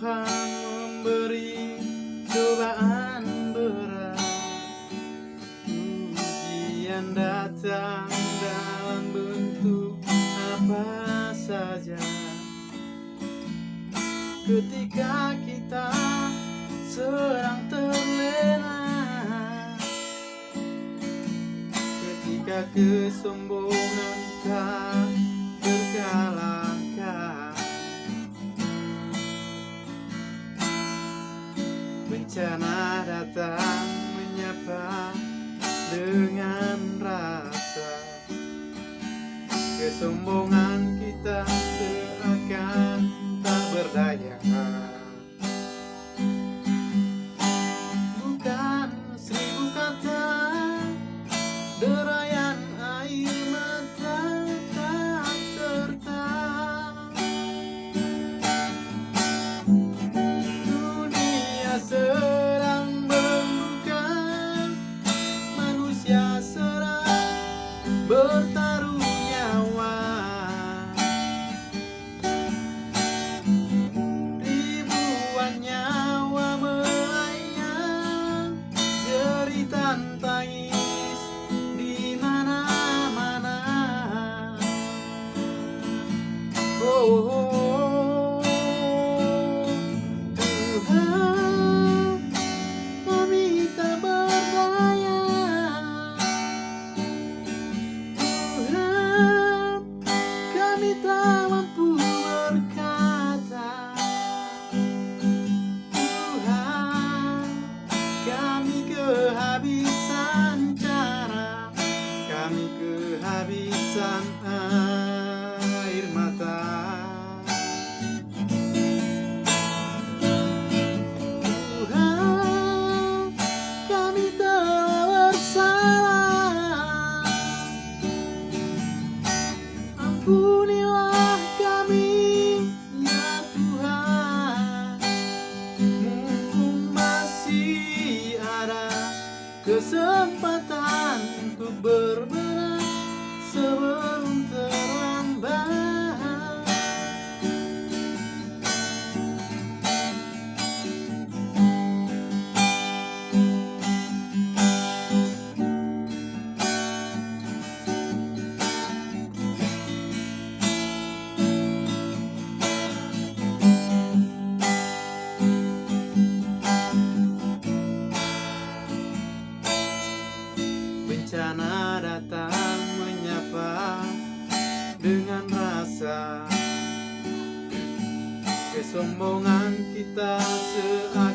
Tuhan memberi cobaan berat, ujian datang dalam bentuk apa saja. Ketika kita sedang terlena, ketika kesombongan tak terkalahkan, bencana datang menyapa dengan rasa. Kesombongan kita seakan tak berdaya. Bukan 1000 kata, derayan air mata tak tertahan. Dunia sedang berduka, manusia sedang bertaruh nyawa. Ribuan nyawa melayang, jeritan tangis di mana-mana. Oh, Tuhan, kami tak berdaya. Tuhan, kami tak mampu berkata. Tuhan, kami kehabisan cara, kami kehabisan air mata. Tuhan, kami telah bersalah. Ampunilah kami, ya Tuhan. Mumpung masih ada kesempatan untuk berbenah sebelum terlambat. Bencana datang menyapa dengan rasa. Kesombongan kita seakan